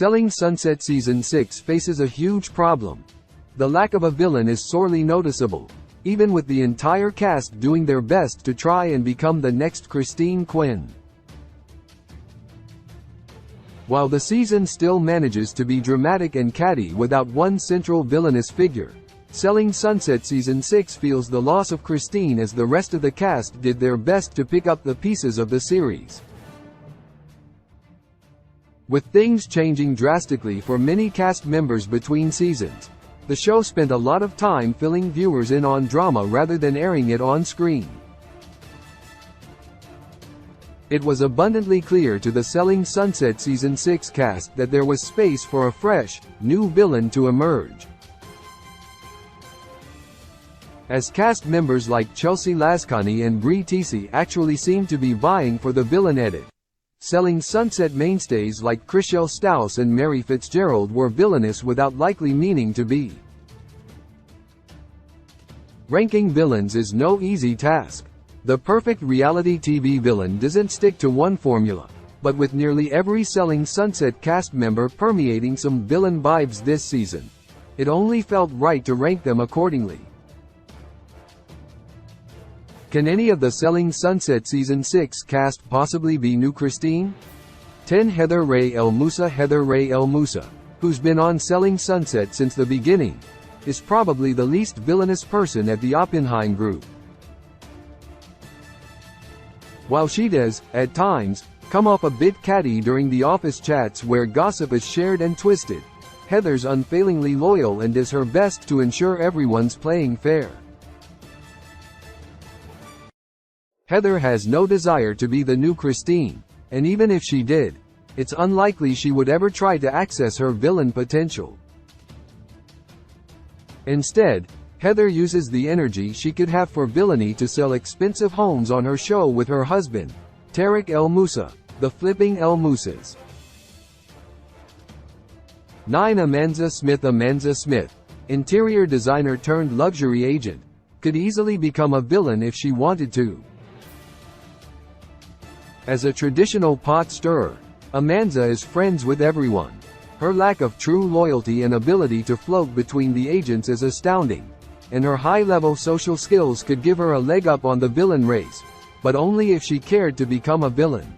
Selling Sunset Season 6 faces a huge problem. The lack of a villain is sorely noticeable, even with the entire cast doing their best to try and become the next Christine Quinn. While the season still manages to be dramatic and catty without one central villainous figure, Selling Sunset Season 6 feels the loss of Christine as the rest of the cast did their best to pick up the pieces of the series. With things changing drastically for many cast members between seasons, the show spent a lot of time filling viewers in on drama rather than airing it on screen. It was abundantly clear to the Selling Sunset Season 6 cast that there was space for a fresh, new villain to emerge. As cast members like Chelsea Lascani and Bree Teesey actually seemed to be vying for the villain edit, Selling Sunset mainstays like Chrishell Stause and Mary Fitzgerald were villainous without likely meaning to be. Ranking villains is no easy task. The perfect reality TV villain doesn't stick to one formula, but with nearly every Selling Sunset cast member permeating some villain vibes this season, it only felt right to rank them accordingly. Can any of the Selling Sunset Season 6 cast possibly be new Christine? 10. Heather Rae El Moussa. Heather Rae El Moussa, who's been on Selling Sunset since the beginning, is probably the least villainous person at the Oppenheim group. While she does, at times, come off a bit catty during the office chats where gossip is shared and twisted, Heather's unfailingly loyal and does her best to ensure everyone's playing fair. Heather has no desire to be the new Christine, and even if she did, it's unlikely she would ever try to access her villain potential. Instead, Heather uses the energy she could have for villainy to sell expensive homes on her show with her husband, Tarek El Moussa, the Flipping El Moussas. 9. Amanza Smith. Amanza Smith, interior designer turned luxury agent, could easily become a villain if she wanted to. As a traditional pot stirrer, Amanza is friends with everyone. Her lack of true loyalty and ability to float between the agents is astounding, and her high-level social skills could give her a leg up on the villain race, but only if she cared to become a villain.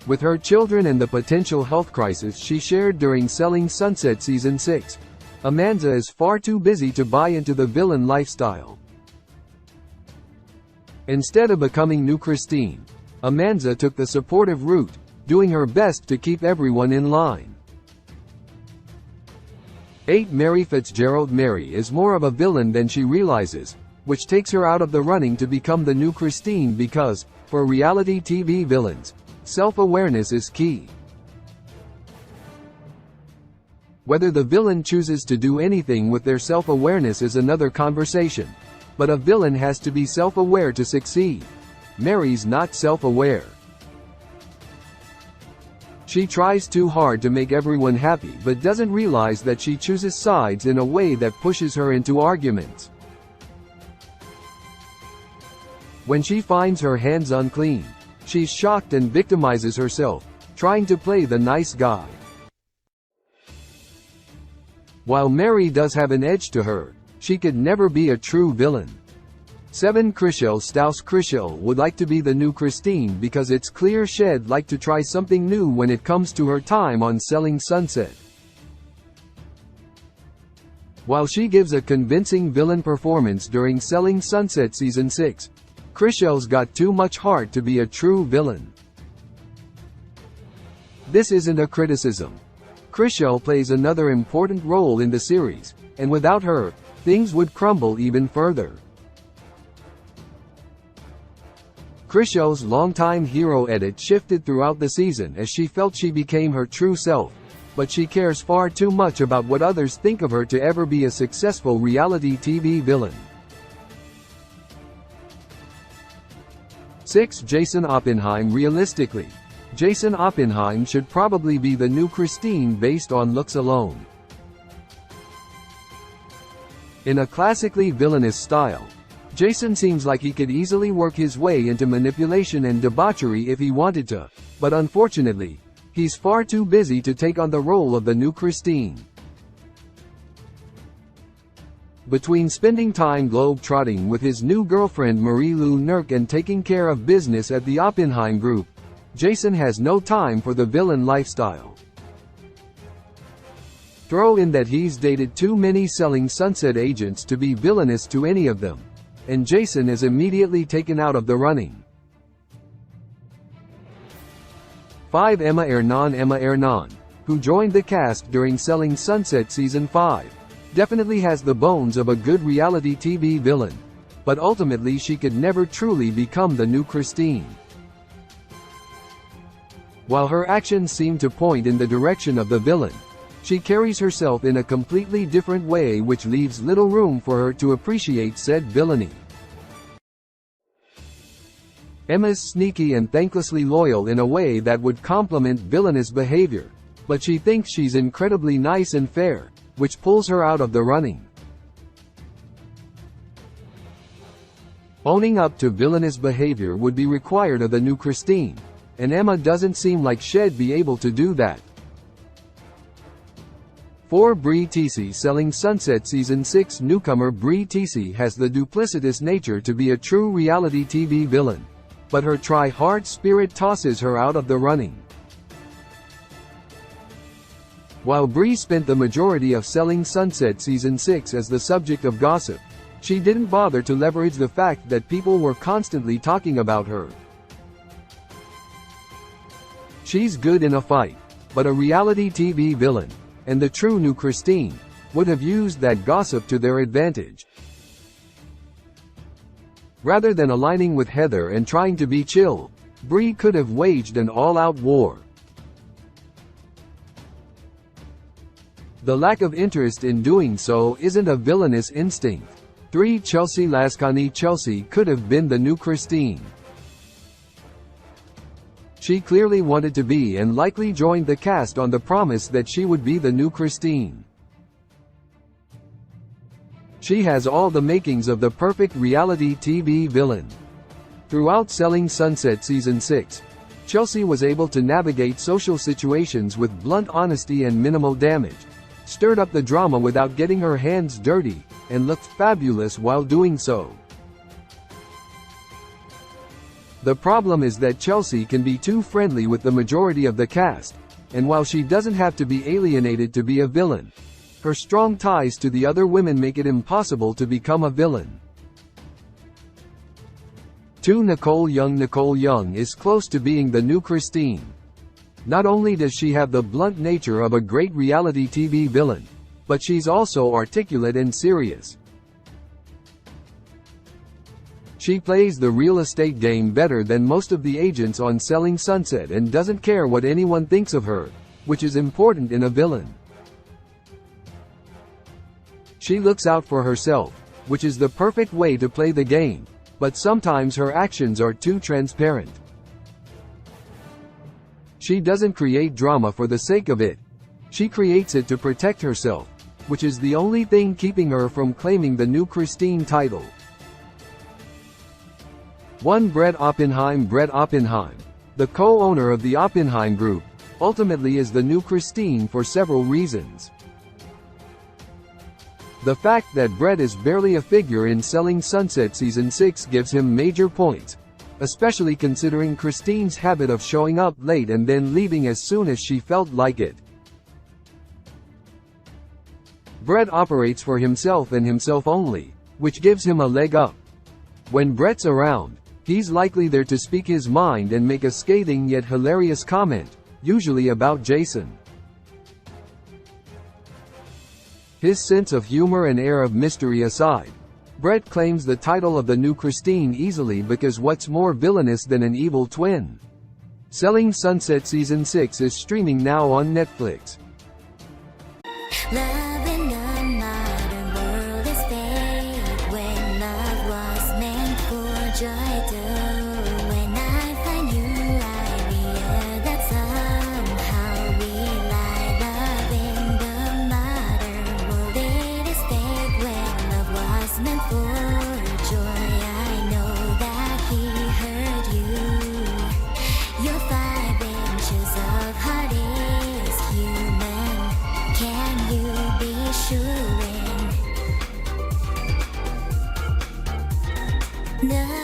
With her children and the potential health crisis she shared during Selling Sunset Season 6, Amanza is far too busy to buy into the villain lifestyle. Instead of becoming new Christine, Amanza took the supportive route, doing her best to keep everyone in line. 8. Mary Fitzgerald. Mary is more of a villain than she realizes, which takes her out of the running to become the new Christine because, for reality TV villains, self-awareness is key. Whether the villain chooses to do anything with their self-awareness is another conversation, but a villain has to be self-aware to succeed. Mary's not self-aware. She tries too hard to make everyone happy but doesn't realize that she chooses sides in a way that pushes her into arguments. When she finds her hands unclean, she's shocked and victimizes herself, trying to play the nice guy. While Mary does have an edge to her, she could never be a true villain. 7. Chrishell Stause. Chrishell would like to be the new Christine because it's clear she'd like to try something new when it comes to her time on Selling Sunset. While she gives a convincing villain performance during Selling Sunset Season 6, Chrishell's got too much heart to be a true villain. This isn't a criticism. Chrishell plays another important role in the series, and without her, things would crumble even further. Chrishell's longtime hero edit shifted throughout the season as she felt she became her true self, but she cares far too much about what others think of her to ever be a successful reality TV villain. 6. Jason Oppenheim. Realistically, Jason Oppenheim should probably be the new Christine based on looks alone. In a classically villainous style, Jason seems like he could easily work his way into manipulation and debauchery if he wanted to, but unfortunately, He's far too busy to take on the role of the new Christine. Between spending time globe-trotting with his new girlfriend Marie-Lou Nurk and taking care of business at the Oppenheim Group, Jason has no time for the villain lifestyle. Throw in that he's dated too many Selling Sunset agents to be villainous to any of them, and Jason is immediately taken out of the running. 5. Emma Ernan, who joined the cast during Selling Sunset Season 5, definitely has the bones of a good reality TV villain, but ultimately she could never truly become the new Christine. While her actions seem to point in the direction of the villain, she carries herself in a completely different way, which leaves little room for her to appreciate said villainy. Emma's sneaky and thanklessly loyal in a way that would complement villainous behavior, but she thinks she's incredibly nice and fair, which pulls her out of the running. Owning up to villainous behavior would be required of the new Christine, and Emma doesn't seem like she'd be able to do that. 4. Bree Teesey. Selling Sunset Season 6 newcomer Bree Teesey has the duplicitous nature to be a true reality TV villain, but her try-hard spirit tosses her out of the running. While Bree spent the majority of Selling Sunset Season 6 as the subject of gossip, she didn't bother to leverage the fact that people were constantly talking about her. She's good in a fight, but a reality TV villain, and the true new Christine, would have used that gossip to their advantage. Rather than aligning with Heather and trying to be chill, Bree could have waged an all-out war. The lack of interest in doing so isn't a villainous instinct. 3. Chelsea Lascani. Chelsea could have been the new Christine. She clearly wanted to be and likely joined the cast on the promise that she would be the new Christine. She has all the makings of the perfect reality TV villain. Throughout Selling Sunset Season 6, Chelsea was able to navigate social situations with blunt honesty and minimal damage, stirred up the drama without getting her hands dirty, and looked fabulous while doing so. The problem is that Chelsea can be too friendly with the majority of the cast, and while she doesn't have to be alienated to be a villain, her strong ties to the other women make it impossible to become a villain. 2. Nicole Young. Nicole Young is close to being the new Christine. Not only does she have the blunt nature of a great reality TV villain, but she's also articulate and serious. She plays the real estate game better than most of the agents on Selling Sunset and doesn't care what anyone thinks of her, which is important in a villain. She looks out for herself, which is the perfect way to play the game, but sometimes her actions are too transparent. She doesn't create drama for the sake of it. She creates it to protect herself, which is the only thing keeping her from claiming the new Christine title. 1. Brett Oppenheim. Brett Oppenheim, the co-owner of the Oppenheim Group, ultimately is the new Christine for several reasons. The fact that Brett is barely a figure in Selling Sunset Season 6 gives him major points, especially considering Christine's habit of showing up late and then leaving as soon as she felt like it. Brett operates for himself and himself only, which gives him a leg up. When Brett's around, he's likely there to speak his mind and make a scathing yet hilarious comment, usually about Jason. His sense of humor and air of mystery aside, Brett claims the title of the new Christine easily because what's more villainous than an evil twin? Selling Sunset Season 6 is streaming now on Netflix. Your 5 inches of heart Can you be sure? 너